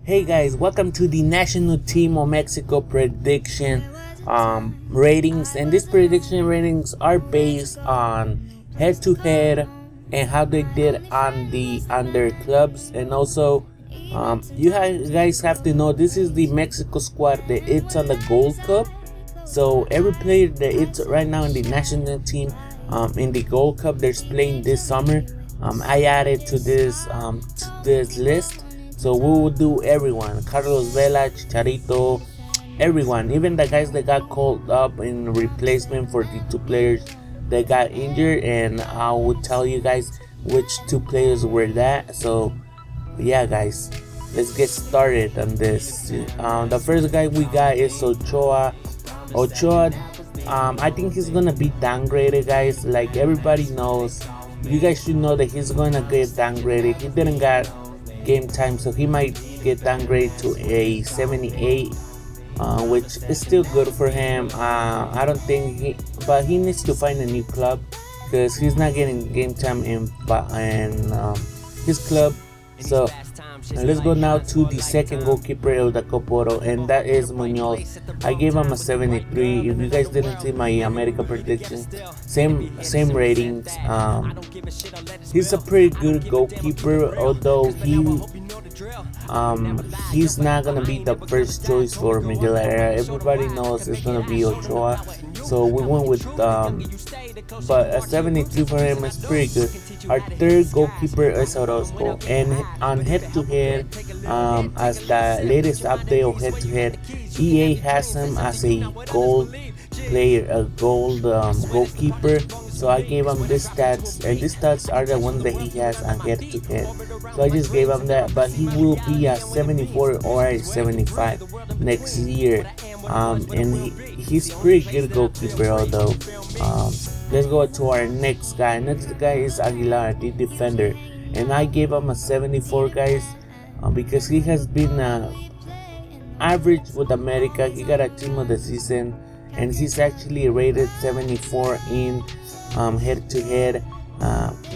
Hey guys, welcome to the National Team of Mexico prediction ratings, and these prediction ratings are based on head-to-head and how they did on their clubs. And also you guys have to know this is the Mexico squad that it's on the Gold Cup. So every player that it's right now in the national team in the Gold Cup they're playing this summer, I added to this list. So we will do everyone: Carlos Vela, Chicharito, everyone, even the guys that got called up in replacement for the two players that got injured, and I will tell you guys which two players were that. So yeah guys, let's get started on this. The first guy we got is Ochoa. I think he's gonna be downgraded, guys. Like everybody knows, you guys should know that he's gonna get downgraded. He didn't got game time, so he might get downgraded to a 78, which is still good for him. I don't think but he needs to find a new club because he's not getting game time in his club. So let's go now to the second goalkeeper of the Coporo, and that is Munoz. I gave him a 73. If you guys didn't see my America prediction, same ratings. He's a pretty good goalkeeper, although he's not gonna be the first choice for Miguel Herrera. Everybody knows it's gonna be Ochoa, so we went with but a 73 for him is pretty good. Our third goalkeeper is Orozco, and on head-to-head, as the latest update of head-to-head, EA has him as a gold player, a gold goalkeeper. So I gave him these stats, and these stats are the ones that he has on head-to-head. So I just gave him that, but he will be a 74 or a 75 next year. And he's pretty good goalkeeper, although. Let's go to our next guy. Next guy is Aguilar, the defender, and I gave him a 74, guys, because he has been average with America. He got a team of the season, and he's actually rated 74 in head-to-head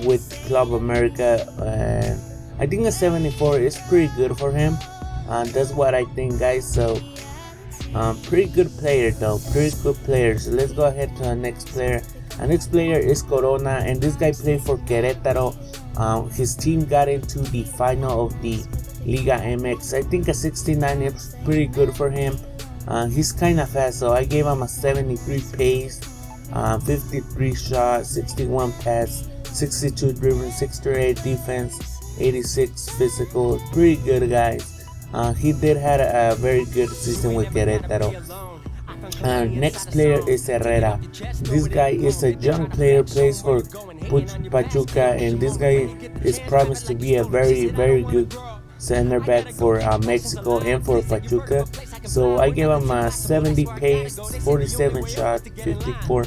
with Club America. I think a 74 is pretty good for him. That's what I think, guys. So pretty good player though, pretty good player. So let's go ahead to the next player. Our next player is Corona, and this guy played for Querétaro. His team got into the final of the Liga MX. I think a 69 is pretty good for him. He's kind of fast, so I gave him a 73 pace, 53 shot, 61 pass, 62 dribbling, 68 defense, 86 physical. Pretty good, guys. He did had a very good season with Querétaro. Next player is Herrera. This guy is a young player, plays for Pachuca, and this guy is promised to be a very good center back for Mexico and for Pachuca. So I gave him a 70 pace, 47 shot, 54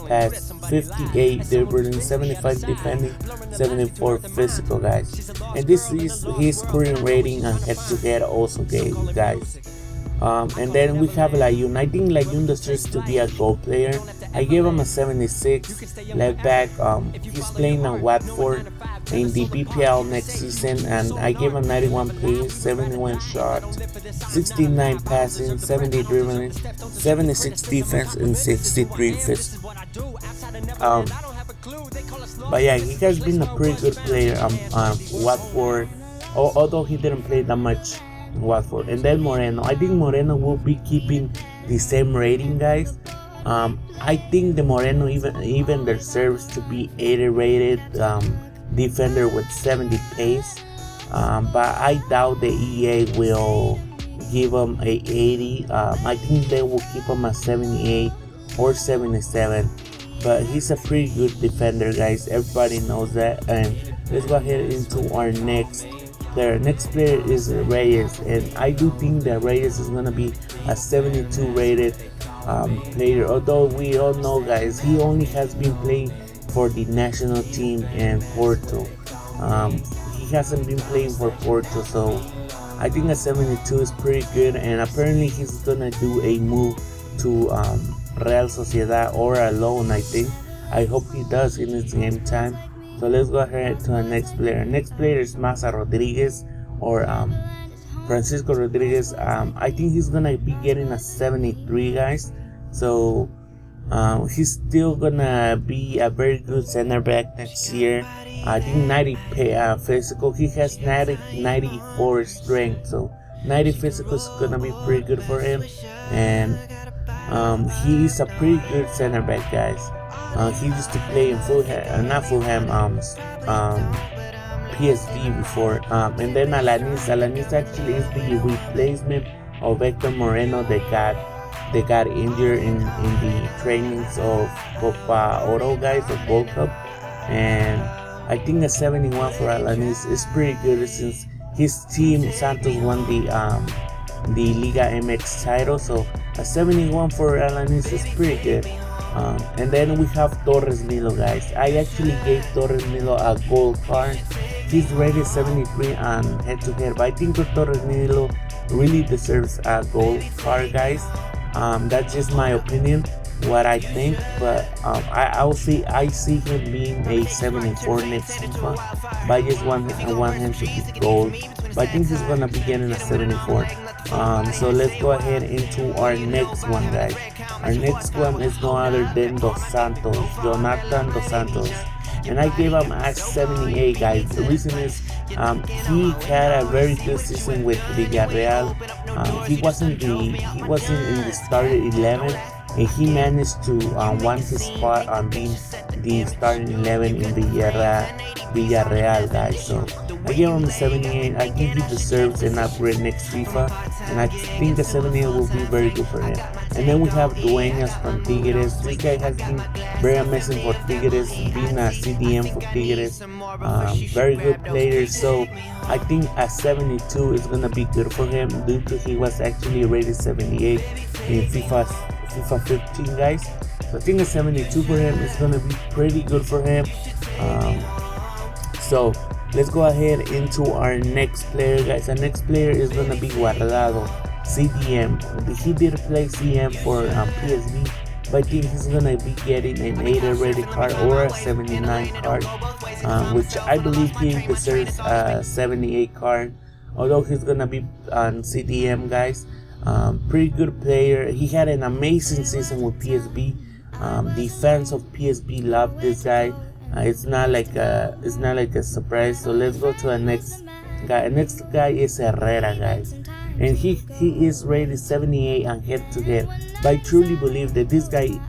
pass, 58 dribbling, 75 defending, 74 physical, guys. And this is his current rating on head-to-head also, guys. And then we have Layun. I think Layun deserves to be a goal player. I gave him a 76 left back. He's playing on Watford in the BPL next season, and I gave him 91 pace, 71 shot, 69 passing, 70 dribbling, 76 defense, and 63 physical. But yeah, he has been a pretty good player on Watford, although he didn't play that much Watford. And then Moreno. I think Moreno will be keeping the same rating, guys. I think the Moreno even deserves to be 80 rated defender with 70 pace. But I doubt the EA will give him a 80. I think they will keep him a 78 or 77. But he's a pretty good defender, guys. Everybody knows that. And let's go ahead into our next player. Next player is Reyes, and I do think that Reyes is gonna be a 72 rated player. Although we all know, guys, he only has been playing for the national team in Porto. He hasn't been playing for Porto, so I think a 72 is pretty good. And apparently he's gonna do a move to Real Sociedad or a loan, I think. I hope he does in his game time. So let's go ahead to the next player. Next player is Maza Rodriguez, or Francisco Rodriguez, I think he's gonna be getting a 73, guys. So he's still gonna be a very good center back next year. I think 90 physical. He has 94 strength, so 90 physical is gonna be pretty good for him. And he is a pretty good center back, guys. He used to play in not Fulham, PSV before. And then Alanis actually is the replacement of Hector Moreno that got injured in the trainings of Copa Oro, guys, of Gold Cup. And I think a 71 for Alanis is pretty good since his team Santos won the Liga MX title. So a 71 for Alanis is pretty good. And then we have Torres NILO, guys. I actually gave Torres NILO a gold card. He's rated 73 on head-to-head, but I think that Torres NILO really deserves a gold card, guys. That's just my opinion, what I think, but I see him being a 74 next FIFA. But I just want him to be gold. But I think he's gonna be getting a 74. So let's go ahead into our next one, guys. Our next one is no other than Jonathan Dos Santos. And I gave him a 78, guys. The reason is he had a very good season with Villarreal. He wasn't in the starting 11, and he managed to won his spot on being the starting 11 in Villarreal, guys. So I gave him a 78. I think he deserves an upgrade next FIFA, and I think the 78 will be very good for him. And then we have Dueñas from Tigres. This guy has been very amazing for Tigres, being a CDM for Tigres. Very good player. So I think a 72 is gonna be good for him, due to he was actually rated 78 in FIFA 15, guys. So I think a 72 for him is gonna be pretty good for him. So let's go ahead into our next player, guys. Our next player is gonna be Guardado, CDM. He did play CM for PSV, but I think he's gonna be getting an 80 rated card or a 79 card, which I believe he deserves a 78 card, although he's gonna be on CDM, guys. Pretty good player. He had an amazing season with PSV. The fans of PSV love this guy. It's not like a surprise. So let's go to the next guy. The next guy is Herrera, guys, and he is rated 78 on head-to-head. But I truly believe that this guy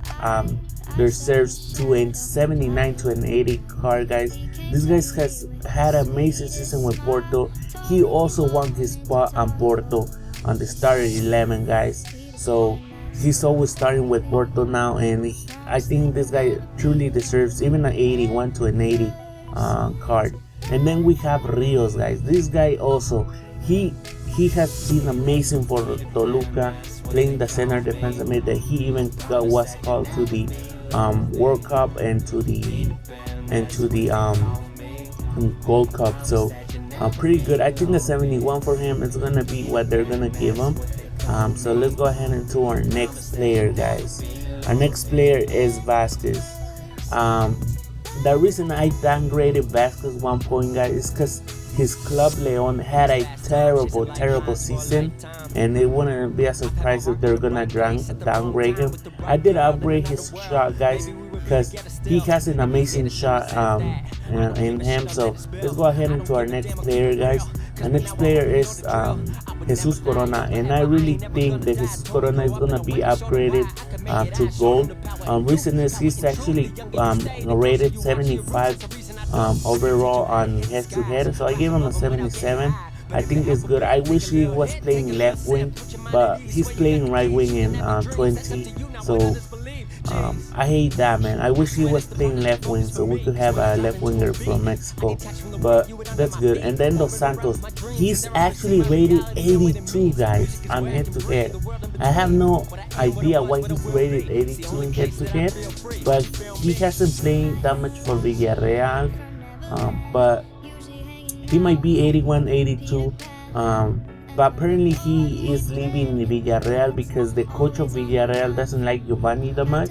deserves to a 79 to an 80 card, guys. This guy has had an amazing season with Porto. He also won his spot on Porto on the starting 11, guys. So he's always starting with Porto now, and I think this guy truly deserves even an 81 to an 80 card. And then we have Rios, guys. This guy also, he has been amazing for Toluca, playing the center defensive mid. That he even was called to the World Cup and to the Gold Cup. So pretty good. I think the 71 for him is gonna be what they're gonna give him. So let's go ahead into our next player, guys. Our next player is Vasquez. The reason I downgraded Vasquez 1 point, guys, is because his club Leon had a terrible season, and it wouldn't be a surprise if they're gonna downgrade him. I did upgrade his shot, guys, because he has an amazing shot in him. So let's go ahead into our next player, guys. The next player is Jesus Corona, and I really think that Jesus Corona is gonna be upgraded to gold. Reason is he's actually rated 75 overall on head-to-head, so I gave him a 77. I think it's good. I wish he was playing left wing, but he's playing right wing in 20. So I hate that, man. I wish he was playing left wing so we could have a left winger from Mexico, but that's good. And then Dos Santos, he's actually rated 82, guys, on head-to-head. I have no idea why he's rated 82 in head-to-head, but he hasn't played that much for Villarreal, but he might be 81, 82. But apparently he is leaving Villarreal because the coach of Villarreal doesn't like Giovanni that much.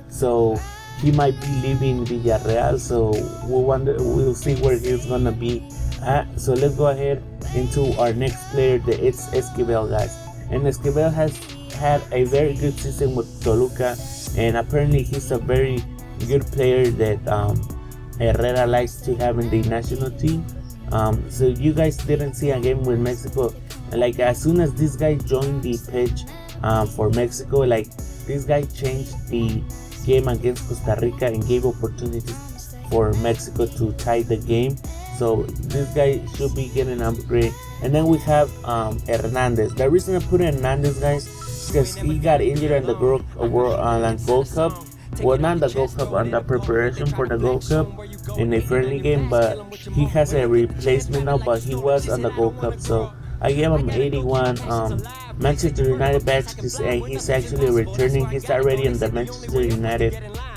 So he might be leaving Villarreal. So we'll see where he's gonna be at. So let's go ahead into our next player, the iTzPedroHDi, guys. And Esquivel has had a very good season with Toluca, and apparently he's a very good player that Herrera likes to have in the national team. So you guys didn't see a game with Mexico, like as soon as this guy joined the pitch for Mexico, like this guy changed the game against Costa Rica and gave opportunities for Mexico to tie the game. So this guy should be getting an upgrade. And then we have Hernandez. The reason I put Hernandez, guys, is because he got injured in the Gold Cup. Well, not the Gold Cup, on the preparation for the Gold Cup in a friendly game, but he has a replacement now, but he was on the Gold Cup. So I gave him 81. Manchester United badge, he's actually returning. He's already on the Manchester United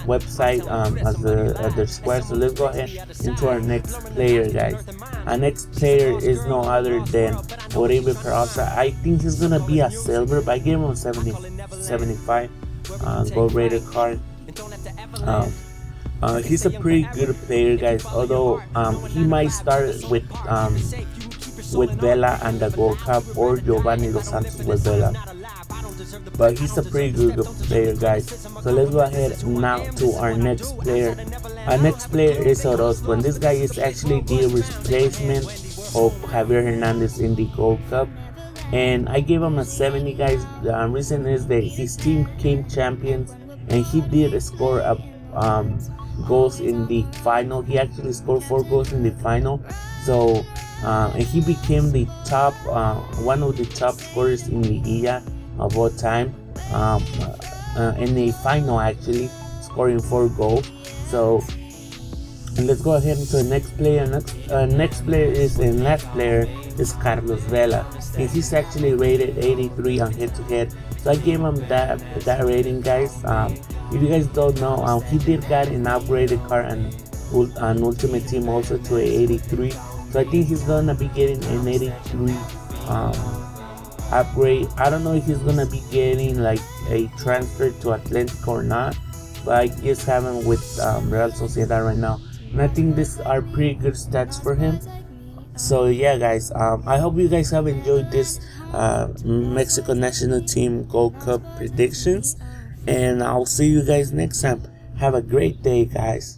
website as the squad. So let's go ahead into our next player, guys. Our next player is no other than Oribe Peralta. I think he's gonna be a silver, but I gave him a 75 gold rated card. He's a pretty good player, guys, although he might start with Vela and the Gold Cup, or Giovanni Dos Santos with Vela, but he's a pretty good player, guys. So let's go ahead now to our next player. Our next player is Orozco, and this guy is actually the replacement of Javier Hernandez in the Gold Cup, and I gave him a 70, guys. The reason is that his team came champions, and he did score goals in the final. He actually scored 4 goals in the final. So and he became the top one of the top scorers in Liguilla of all time, in the final, actually scoring 4 goals. So let's go ahead into the next player. Next player is, and last player is Carlos Vela, and he's actually rated 83 on head-to-head. So I gave him that rating, guys. If you guys don't know, he did get an upgraded card and an Ultimate Team also to a 83. So I think he's gonna be getting an 83 upgrade. I don't know if he's gonna be getting like a transfer to Atlantic or not, but I just have him with Real Sociedad right now, and I think these are pretty good stats for him. So yeah, guys, I hope you guys have enjoyed this Mexico national team Gold Cup predictions, and I'll see you guys next time. Have a great day, guys.